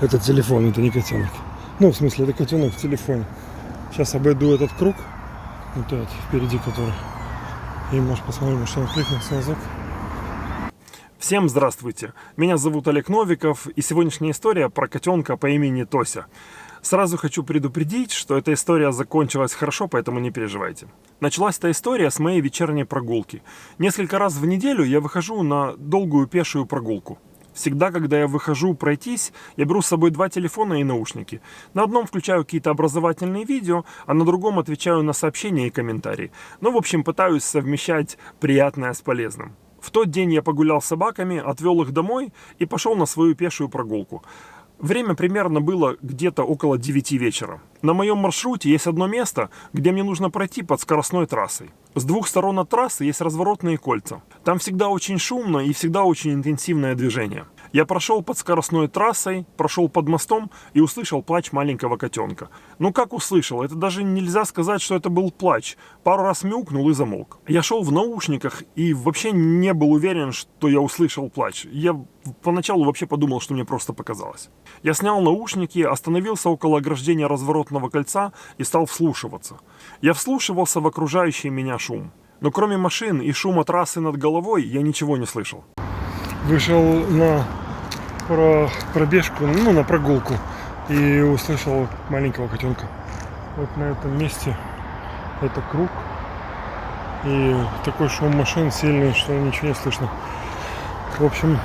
Это телефон, это не котенок. Ну, в смысле, это котенок в телефоне. Сейчас обойду этот круг. Вот этот, впереди который. И, может, посмотрим, может, он кликнется назад. Всем здравствуйте! Меня зовут Олег Новиков, и сегодняшняя история про котенка по имени Тося. Сразу хочу предупредить, что эта история закончилась хорошо, поэтому не переживайте. Началась эта история с моей вечерней прогулки. Несколько раз в неделю я выхожу на долгую пешую прогулку. Всегда, когда я выхожу пройтись, я беру с собой два телефона и наушники. На одном включаю какие-то образовательные видео, а на другом отвечаю на сообщения и комментарии. Ну, в общем, пытаюсь совмещать приятное с полезным. В тот день я погулял с собаками, отвел их домой и пошел на свою пешую прогулку. Время примерно было где-то около 9 вечера. На моем маршруте есть одно место, где мне нужно пройти под скоростной трассой. С двух сторон от трассы есть разворотные кольца. Там всегда очень шумно и всегда очень интенсивное движение. Я прошел под скоростной трассой, прошел под мостом и услышал плач маленького котенка. Ну как услышал? Это даже нельзя сказать, что это был плач. Пару раз мяукнул и замолк. Я шел в наушниках и вообще не был уверен, что я услышал плач. Я поначалу вообще подумал, что мне просто показалось. Я снял наушники, остановился около ограждения разворотного кольца и стал вслушиваться. Я вслушивался в окружающий меня шум. Но кроме машин и шума трассы над головой я ничего не слышал. Вышел на пробежку, на прогулку, и услышал маленького котенка. Вот на этом месте это круг, и такой шум машин сильный, что ничего не слышно. В общем,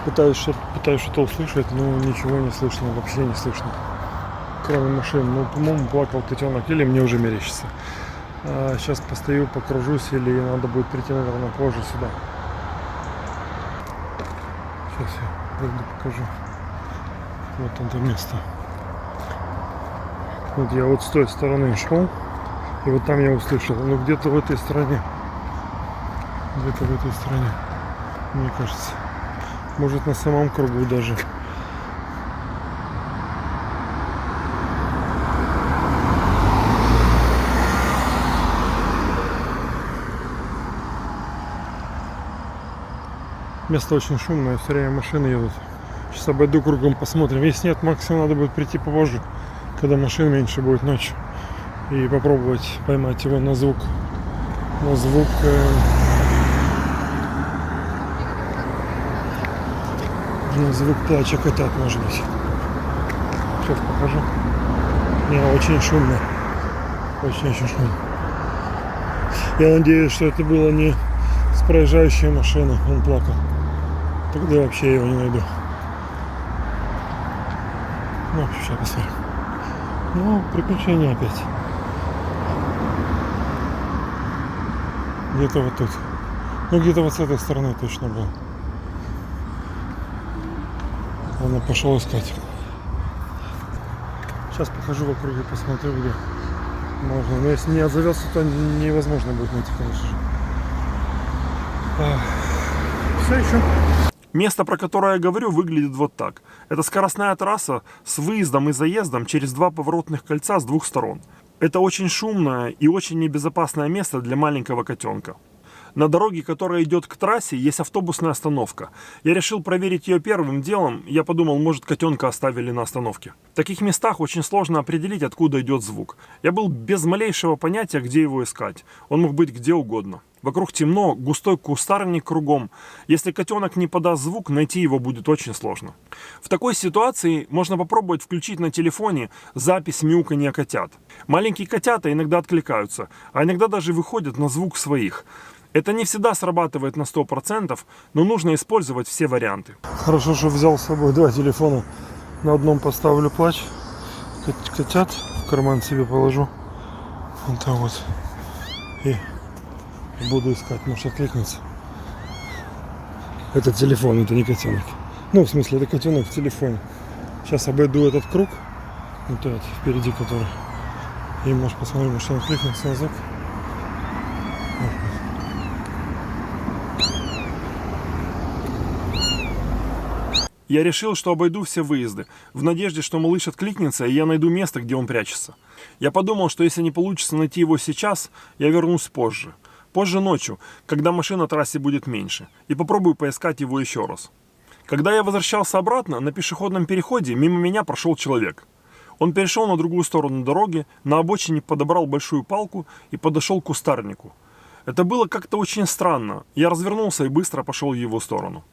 пытаюсь что-то услышать, но ничего не слышно, вообще не слышно, кроме машин. Ну, по-моему, плакал котенок, или мне уже мерещится. Сейчас постою, покружусь, или надо будет прийти, наверное, позже сюда. Сейчас я пойду покажу. Вот это место. Вот я вот с той стороны шел, и вот там я услышал. Ну где-то в этой стороне. Где-то в этой стороне, мне кажется. Может, на самом кругу даже. Место очень шумное, все время машины едут. Сейчас обойду кругом, посмотрим. Если нет, максимум надо будет прийти попозже, когда машин меньше будет ночью. И попробовать поймать его на звук. На звук плача котят, может быть. Сейчас покажу. Не, очень шумно. Очень шумно. Я надеюсь, что это было не с проезжающей машины. Он плакал. Тогда вообще я его не найду. Ну, сейчас посмотрим. Ну, приключения опять. Где-то вот тут. Ну, где-то вот с этой стороны точно был. Ладно, пошел искать. Сейчас покажу в округе, посмотрю, где можно. Но если не отзовется, то невозможно будет найти, конечно же. Все еще. Место, про которое я говорю, выглядит вот так. Это скоростная трасса с выездом и заездом через два поворотных кольца с двух сторон. Это очень шумное и очень небезопасное место для маленького котенка. На дороге, которая идет к трассе, есть автобусная остановка. Я решил проверить ее первым делом. Я подумал, может, котенка оставили на остановке. В таких местах очень сложно определить, откуда идет звук. Я был без малейшего понятия, где его искать. Он мог быть где угодно. Вокруг темно, густой кустарник кругом. Если котенок не подаст звук, найти его будет очень сложно. В такой ситуации можно попробовать включить на телефоне запись мяуканья котят. Маленькие котята иногда откликаются, а иногда даже выходят на звук своих. Это не всегда срабатывает на 100%, но нужно использовать все варианты. Хорошо, что взял с собой два телефона. На одном поставлю плач котят, в карман себе положу. Вот так вот. И буду искать, может, откликнется. Это телефон, это не котенок. Ну, в смысле, это котенок в телефоне. Сейчас обойду этот круг. Вот этот, впереди который. И, может, посмотрим, может, он откликнется назад. Я решил, что обойду все выезды, в надежде, что малыш откликнется, и я найду место, где он прячется. Я подумал, что если не получится найти его сейчас, я вернусь позже. Позже ночью, когда машин на трассе будет меньше, и попробую поискать его еще раз. Когда я возвращался обратно, на пешеходном переходе мимо меня прошел человек. Он перешел на другую сторону дороги, на обочине подобрал большую палку и подошел к кустарнику. Это было как-то очень странно. Я развернулся и быстро пошел в его сторону.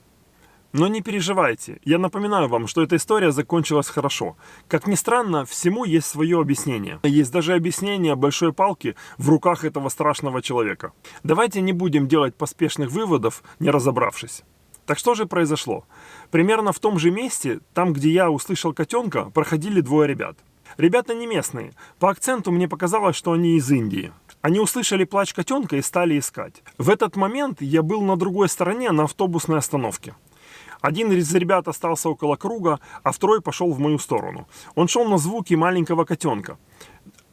Но не переживайте, я напоминаю вам, что эта история закончилась хорошо. Как ни странно, всему есть свое объяснение. Есть даже объяснение большой палки в руках этого страшного человека. Давайте не будем делать поспешных выводов, не разобравшись. Так что же произошло? Примерно в том же месте, там, где я услышал котенка, проходили двое ребят. Ребята не местные. По акценту мне показалось, что они из Индии. Они услышали плач котенка и стали искать. В этот момент я был на другой стороне, на автобусной остановке. Один из ребят остался около круга, а второй пошел в мою сторону. Он шел на звуки маленького котенка.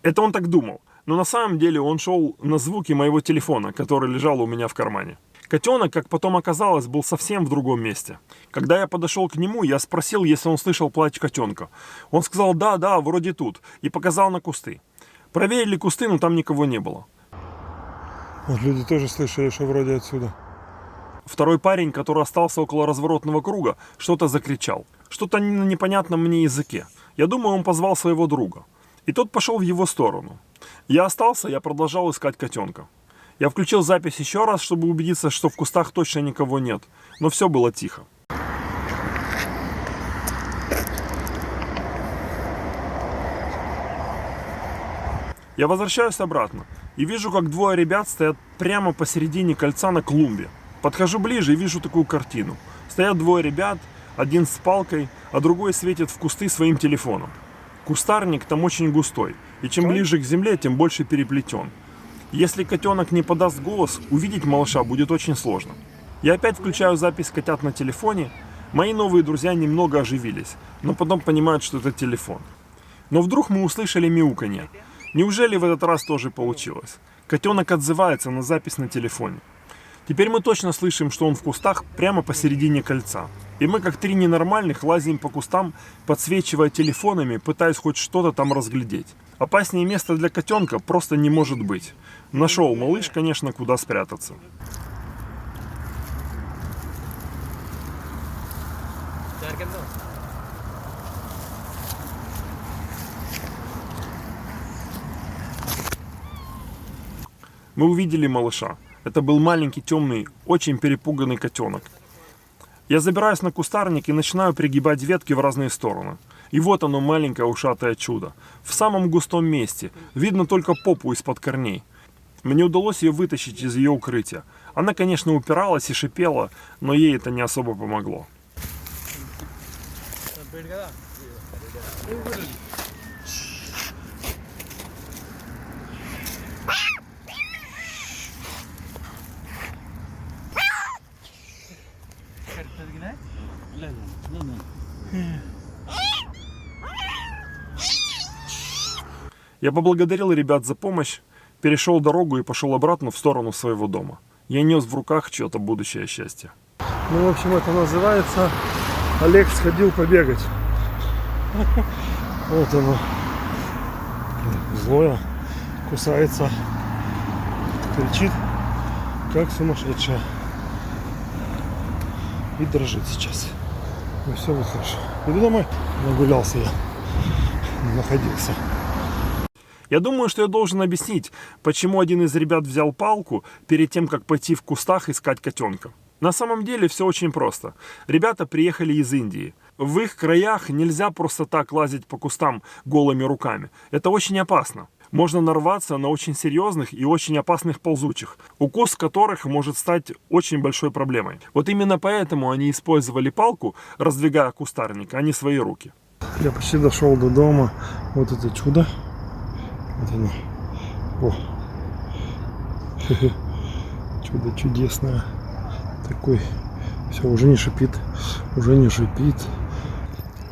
Это он так думал. Но на самом деле он шел на звуки моего телефона, который лежал у меня в кармане. Котенок, как потом оказалось, был совсем в другом месте. Когда я подошел к нему, я спросил, если он слышал плач котенка. Он сказал, да, вроде тут, и показал на кусты. Проверили кусты, но там никого не было. Вот люди тоже слышали, что вроде отсюда. Второй парень, который остался около разворотного круга, что-то закричал. Что-то на непонятном мне языке. Я думаю, он позвал своего друга. И тот пошел в его сторону. Я остался, я продолжал искать котенка. Я включил запись еще раз, чтобы убедиться, что в кустах точно никого нет. Но все было тихо. Я возвращаюсь обратно и вижу, как двое ребят стоят прямо посередине кольца на клумбе. Подхожу ближе и вижу такую картину. Стоят двое ребят, один с палкой, а другой светит в кусты своим телефоном. Кустарник там очень густой, и чем ближе к земле, тем больше переплетен. Если котенок не подаст голос, увидеть малыша будет очень сложно. Я опять включаю запись котят на телефоне. Мои новые друзья немного оживились, но потом понимают, что это телефон. Но вдруг мы услышали мяуканье. Неужели в этот раз тоже получилось? Котенок отзывается на запись на телефоне. Теперь мы точно слышим, что он в кустах прямо посередине кольца. И мы, как три ненормальных, лазим по кустам, подсвечивая телефонами, пытаясь хоть что-то там разглядеть. Опаснее места для котенка просто не может быть. Нашел малыш, конечно, куда спрятаться. Мы увидели малыша. Это был маленький, темный, очень перепуганный котенок. Я забираюсь на кустарник и начинаю пригибать ветки в разные стороны. И вот оно, маленькое ушатое чудо. В самом густом месте. Видно только попу из-под корней. Мне удалось ее вытащить из ее укрытия. Она, конечно, упиралась и шипела, но ей это не особо помогло. Я поблагодарил ребят за помощь, перешел дорогу и пошел обратно в сторону своего дома. Я нес в руках чье-то будущее счастье. Ну, в общем, это называется Олег сходил побегать. Вот оно. Злое, кусается, кричит, как сумасшедшая. И дрожит сейчас. Ну все будет хорошо. Иду домой. Нагулялся я. Находился. Я думаю, что я должен объяснить, почему один из ребят взял палку перед тем, как пойти в кустах искать котенка. На самом деле все очень просто. Ребята приехали из Индии. В их краях нельзя просто так лазить по кустам голыми руками. Это очень опасно. Можно нарваться на очень серьезных и очень опасных ползучих, укус которых может стать очень большой проблемой. Вот именно поэтому они использовали палку, раздвигая кустарник, а не свои руки. Я почти дошел до дома. Вот это чудо. Вот оно. О. Чудо чудесное. Такой. Все, уже не шипит. Уже не шипит.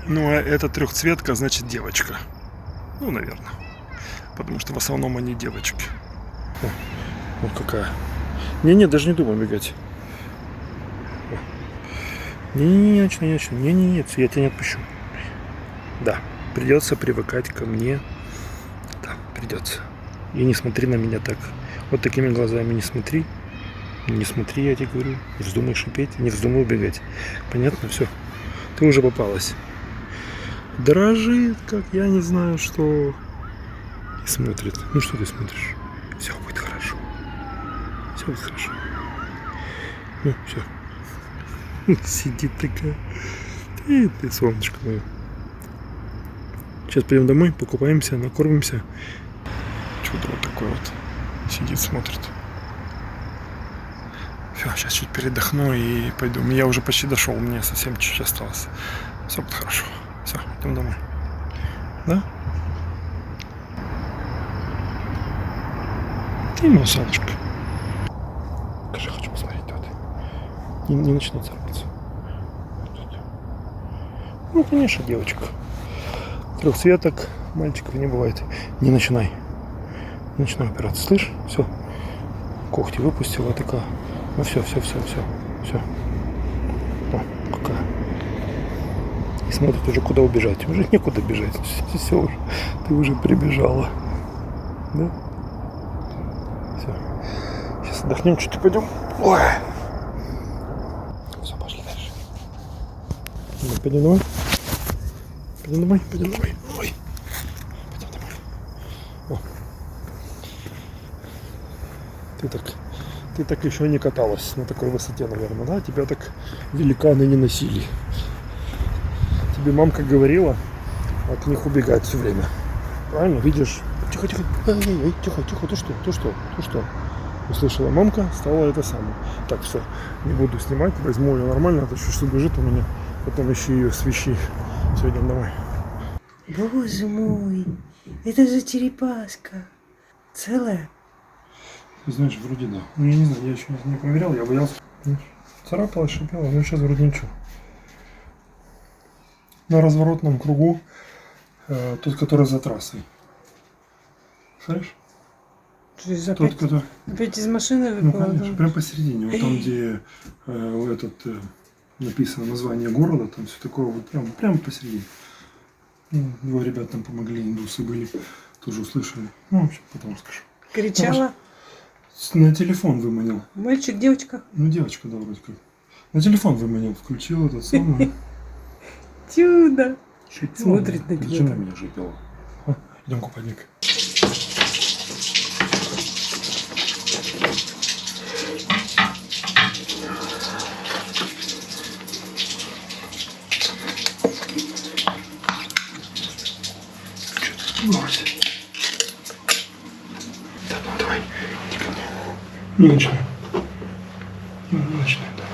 Ну, а эта трехцветка, значит, девочка. Ну, наверное. Потому что в основном они девочки. О, вот какая. Не-не, даже не думай бегать. Не-не-не, не-не-не, я тебя не отпущу. Да, придется привыкать ко мне. Да, придется. И не смотри на меня так. Вот такими глазами не смотри. Не смотри, я тебе говорю. Не вздумай шипеть, не вздумай убегать. Понятно? Все. Ты уже попалась. Дрожит, как я не знаю что. И смотрит. Ну что ты смотришь? Все будет хорошо. Все будет хорошо. Ну, все. Сидит такая. Ты солнышко мое. Сейчас пойдем домой, покупаемся, накормимся. Чудо вот такой вот. Сидит, смотрит. Все, сейчас чуть передохну и пойду. Я уже почти дошел, мне совсем чуть-чуть осталось. Все будет хорошо. Все, идем домой. Да? Ты мой солнышко. Скажи, хочу посмотреть, да ты. Не начни царапаться. Ну, конечно, девочка. Трехцветок, мальчиков не бывает. Не начинай. Не начинай опираться. Слышь? Все. Когти выпустила такая. Ну все. Все. О, какая. И смотрит уже, куда убежать. Уже некуда бежать. Все уже. Ты уже прибежала. Да? Все. Сейчас отдохнем, чуть-чуть пойдем. Ой. Все, пошли дальше. Пойдем домой. Пойдем домой. Ой. Пойдем домой. О. Ты так еще не каталась на такой высоте, наверное, да? Тебя так великаны не носили. Тебе мамка говорила от них убегать все время. Правильно? Видишь? Тихо. Ай-яй-яй, тихо. Ты что? Услышала мамка, стала это самое. Так, все, не буду снимать, возьму ее нормально, а то что бежит у меня. Потом еще ее свищи. Все, идем домой. Боже мой, это же черепашка. Целая? Знаешь, вроде да. Ну, я не знаю, я еще не проверял, я боялся. Царапалась, шипела, но сейчас вроде ничего. На разворотном кругу, тот, который за трассой. Слышишь? Тот, который... Опять из машины Ну, выпала? конечно, прям посередине. Вот там, где написано название города, там все такое вот прям посередине. Ну, два ребята там помогли, индусы были, тоже услышали. Ну, в общем, потом расскажу. Кричала? На телефон выманил. Мальчик, девочка? Ну, девочка, да, вроде как. На телефон выманил, включил этот самый. Чудо! Шипела. Смотрит на тебя. Зачем на меня шипела? Идем купальник. Так, ну давай, иди ко мне. Не начинай. Не начинай, да.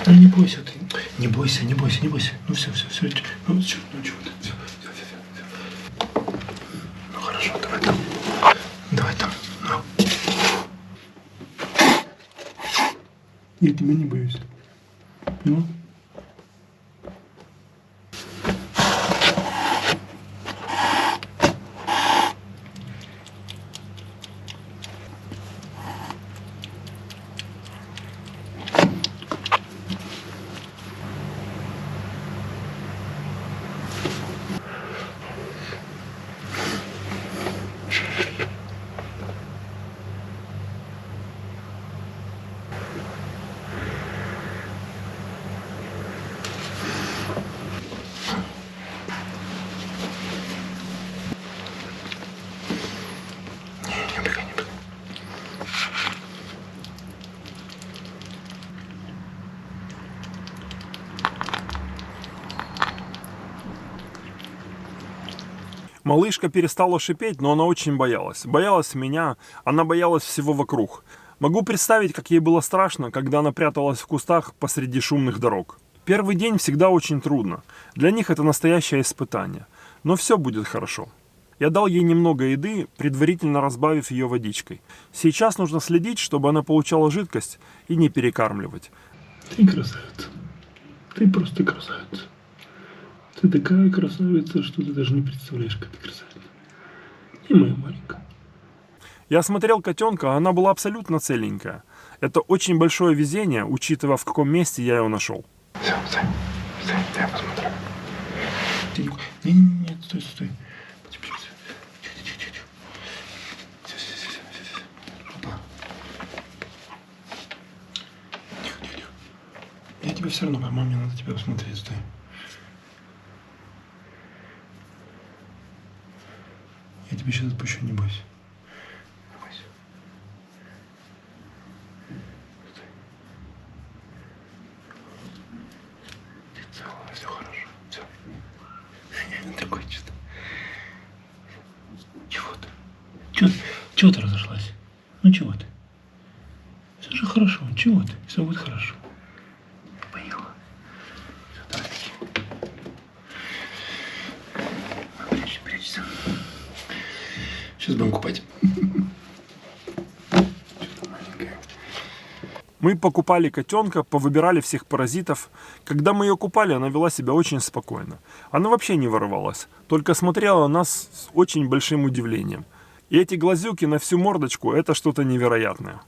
Да не бойся ты. Не бойся. Ну все. Ну чего ты. Все. Ну хорошо, давай там. Ну. Я тебя не боюсь. Ну? Не убегай. Малышка перестала шипеть, но она очень боялась. Боялась меня, она боялась всего вокруг. Могу представить, как ей было страшно, когда она пряталась в кустах посреди шумных дорог. Первый день всегда очень трудно. Для них это настоящее испытание. Но все будет хорошо. Я дал ей немного еды, предварительно разбавив ее водичкой. Сейчас нужно следить, чтобы она получала жидкость и не перекармливать. Ты красавица. Ты просто красавица. Ты такая красавица, что ты даже не представляешь, как ты красавица. И моя маленькая. Я осмотрел котенка, она была абсолютно целенькая. Это очень большое везение, учитывая, в каком месте я ее нашел. Все, я посмотрю. Потихоньку. Не, стой. Тихо. Все. Опа. Тихо. Я тебе все равно, маме надо тебя посмотреть, стой. Я тебя сейчас отпущу, не бойся. Все хорошо. Все. Такое чувство. Чего ты? Чего ты разошлась? Ну чего ты? Все же хорошо. Чего ты? Все будет хорошо. Поняла. Все, давай. Прячься. Сейчас будем купать. Мы покупали котенка, повыбирали всех паразитов. Когда мы ее купали, она вела себя очень спокойно. Она вообще не вырывалась, только смотрела на нас с очень большим удивлением. И эти глазюки на всю мордочку – это что-то невероятное.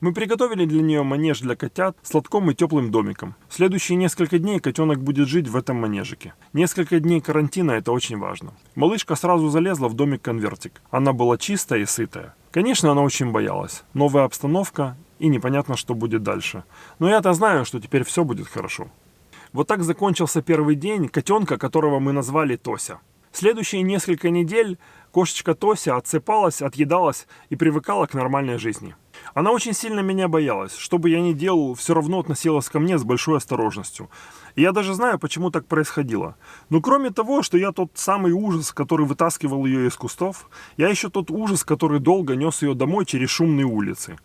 Мы приготовили для нее манеж для котят с лотком и теплым домиком. В следующие несколько дней котенок будет жить в этом манежике. Несколько дней карантина – это очень важно. Малышка сразу залезла в домик-конвертик. Она была чистая и сытая. Конечно, она очень боялась. Новая обстановка и непонятно, что будет дальше. Но я-то знаю, что теперь все будет хорошо. Вот так закончился первый день котенка, которого мы назвали Тося. Следующие несколько недель кошечка Тося отсыпалась, отъедалась и привыкала к нормальной жизни. Она очень сильно меня боялась. Что бы я ни делал, все равно относилась ко мне с большой осторожностью. И я даже знаю, почему так происходило. Но кроме того, что я тот самый ужас, который вытаскивал ее из кустов, я еще тот ужас, который долго нес ее домой через шумные улицы.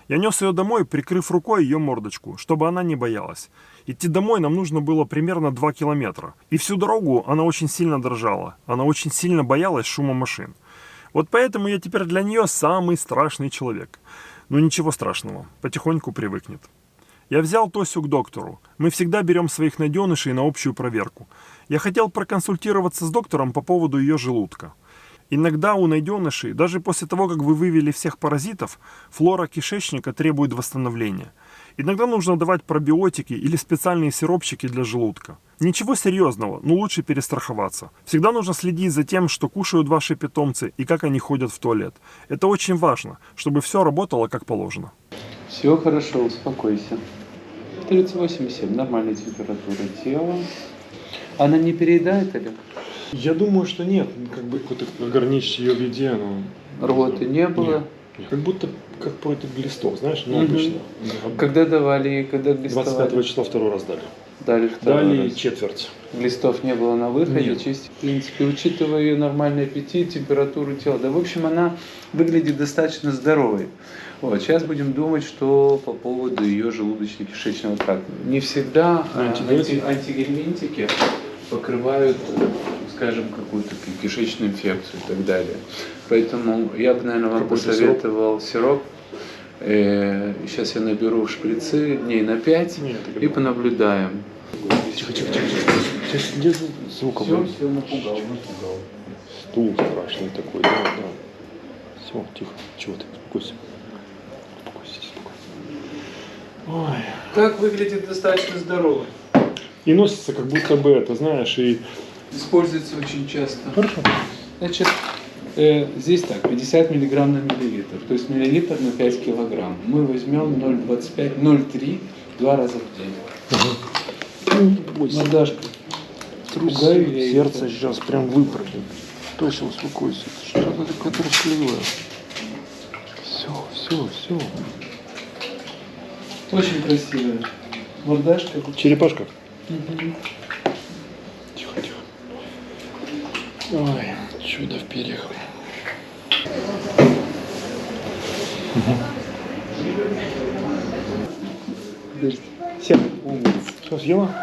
Я нес ее домой, прикрыв рукой ее мордочку, чтобы она не боялась. Идти домой нам нужно было примерно 2 километра. И всю дорогу она очень сильно дрожала. Она очень сильно боялась шума машин. Вот поэтому я теперь для нее самый страшный человек. Но ничего страшного, потихоньку привыкнет. Я взял Тосю к доктору. Мы всегда берем своих найденышей на общую проверку. Я хотел проконсультироваться с доктором по поводу ее желудка. Иногда у найденышей, даже после того, как вы вывели всех паразитов, флора кишечника требует восстановления. Иногда нужно давать пробиотики или специальные сиропчики для желудка. Ничего серьезного, но лучше перестраховаться. Всегда нужно следить за тем, что кушают ваши питомцы и как они ходят в туалет. Это очень важно, чтобы все работало как положено. Все хорошо, успокойся. 38,7, нормальная температура тела. Она не переедает, Олег? Я думаю, что нет. Как бы какой-то ограничить ее в еде, но... Рвоты не было? Нет. Как будто как против глистов, знаешь, ну обычно. Когда давали, когда глистовали? 25 числа второй раз дали. Дали раз. Четверть. Глистов не было на выходе, Нет. чисто. В принципе, учитывая ее нормальный аппетит, температуру тела. Да, в общем, она выглядит достаточно здоровой. Вот, сейчас будем думать, что по поводу ее желудочно-кишечного тракта. Не всегда антигельминтики покрывают, скажем, какую-то кишечную инфекцию и так далее. Поэтому я бы, наверное, вам посоветовал сироп. Сейчас я наберу в шприцы дней на 5 и понаблюдаем. Тихо. Сейчас где звук? Все, напугал. Стул страшный такой, да. Все, тихо. Чего ты? Успокойся. Ой. Так выглядит достаточно здоровый. И носится как будто бы это, знаешь, и... Используется очень часто. Хорошо. Значит, здесь так, 50 миллиграмм на миллилитр, то есть миллилитр на 5 килограмм. Мы возьмем 0,25, 0,3 2 раза в день. Мордашка. Трусы, сердце сейчас прям выпрыгнет. Точно, успокойся. Что-то такое тоскливое. Все. Очень красивая. Мордашка. Черепашка? Тихо. Ой, чудо в перьях. Сядь. Все, съела?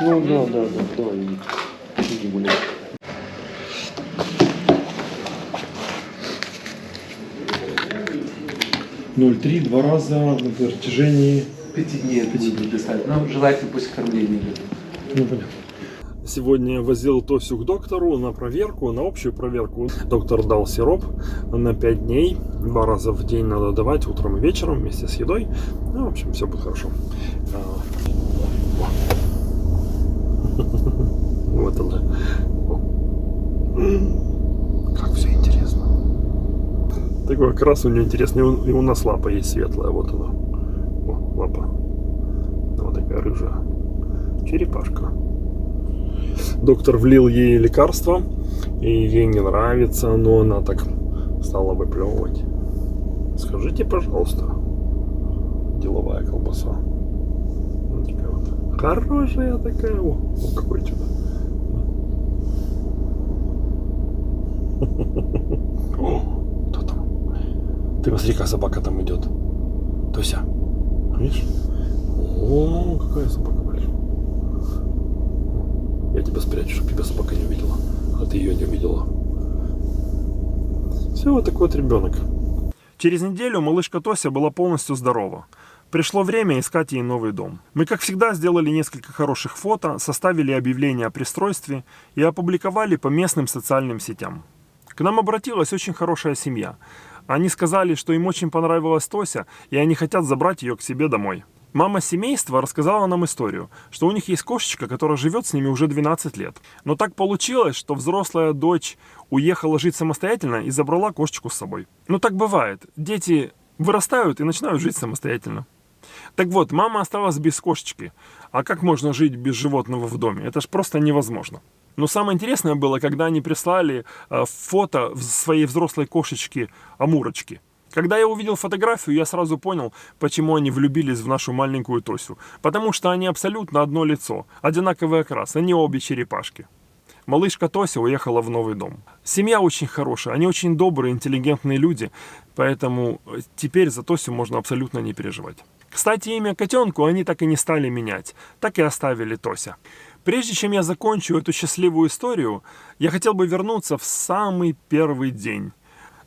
Ну да, давай, иди гуляй. (0,3) 2 раза на протяжении 5 дней будет достаточно. Ну, желательно после кормления. Ну, понятно. Сегодня я возил Тосю к доктору на проверку, на общую проверку. Доктор дал сироп на 5 дней. 2 раза в день надо давать, утром и вечером, вместе с едой. Ну, в общем, все будет хорошо. Вот она. Как все интересно. Такой окрас у нее интересный. И у нас лапа есть светлая. Вот она. О, лапа. Вот такая рыжая. Черепашка. Доктор влил ей лекарство. И ей не нравится. Но она так стала выплевывать. Скажите, пожалуйста. Деловая колбаса. Вот такая вот. Хорошая такая. О, какой чудо. О, кто там? Ты посмотри, как собака там идет. Тося, видишь? О, какая собака большая. Я тебя спрячу, чтобы тебя собака не увидела. А ты ее не увидела. Все, вот такой вот ребенок. Через неделю малышка Тося была полностью здорова. Пришло время искать ей новый дом. Мы, как всегда, сделали несколько хороших фото, составили объявление о пристройстве и опубликовали по местным социальным сетям. К нам обратилась очень хорошая семья. Они сказали, что им очень понравилась Тося, и они хотят забрать ее к себе домой. Мама семейства рассказала нам историю, что у них есть кошечка, которая живет с ними уже 12 лет. Но так получилось, что взрослая дочь уехала жить самостоятельно и забрала кошечку с собой. Ну так бывает. Дети вырастают и начинают жить самостоятельно. Так вот, мама осталась без кошечки. А как можно жить без животного в доме? Это ж просто невозможно. Но самое интересное было, когда они прислали фото своей взрослой кошечки Амурочки. Когда я увидел фотографию, я сразу понял, почему они влюбились в нашу маленькую Тосю. Потому что они абсолютно одно лицо, одинаковый окрас, они обе черепашки. Малышка Тося уехала в новый дом. Семья очень хорошая, они очень добрые, интеллигентные люди, поэтому теперь за Тосю можно абсолютно не переживать. Кстати, имя котенку они так и не стали менять, так и оставили Тося. Прежде чем я закончу эту счастливую историю, я хотел бы вернуться в самый первый день.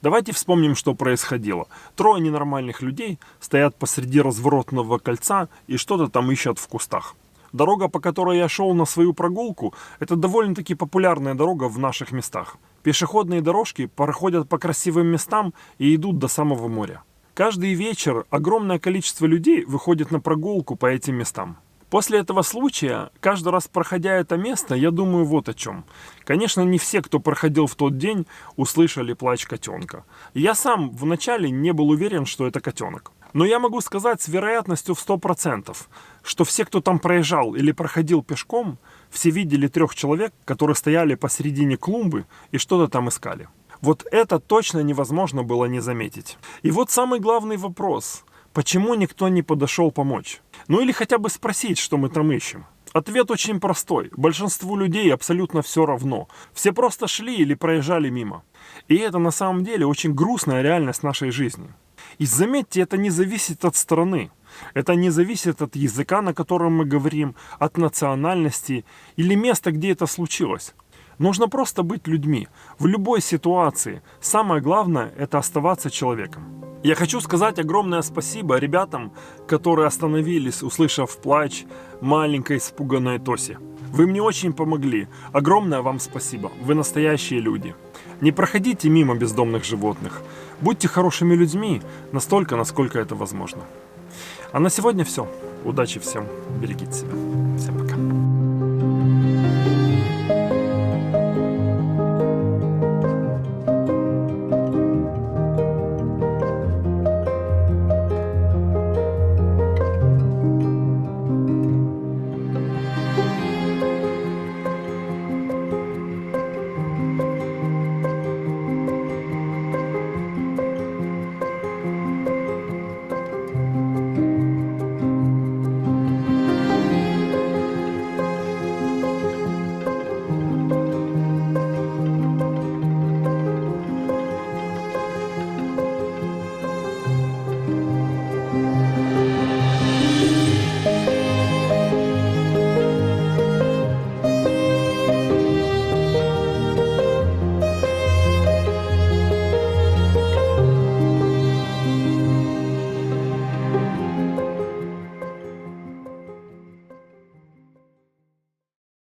Давайте вспомним, что происходило. Трое ненормальных людей стоят посреди разворотного кольца и что-то там ищут в кустах. Дорога, по которой я шел на свою прогулку, это довольно-таки популярная дорога в наших местах. Пешеходные дорожки проходят по красивым местам и идут до самого моря. Каждый вечер огромное количество людей выходит на прогулку по этим местам. После этого случая, каждый раз проходя это место, я думаю вот о чем. Конечно, не все, кто проходил в тот день, услышали плач котенка. Я сам вначале не был уверен, что это котенок. Но я могу сказать с вероятностью в 100%, что все, кто там проезжал или проходил пешком, все видели 3 человек, которые стояли посередине клумбы и что-то там искали. Вот это точно невозможно было не заметить. И вот самый главный вопрос. Почему никто не подошел помочь? Ну или хотя бы спросить, что мы там ищем. Ответ очень простой. Большинству людей абсолютно все равно. Все просто шли или проезжали мимо. И это на самом деле очень грустная реальность нашей жизни. И заметьте, это не зависит от страны. Это не зависит от языка, на котором мы говорим, от национальности или места, где это случилось. Нужно просто быть людьми. В любой ситуации. Самое главное – это оставаться человеком. Я хочу сказать огромное спасибо ребятам, которые остановились, услышав плач маленькой испуганной Тоси. Вы мне очень помогли. Огромное вам спасибо. Вы настоящие люди. Не проходите мимо бездомных животных. Будьте хорошими людьми настолько, насколько это возможно. А на сегодня все. Удачи всем. Берегите себя. Всем пока.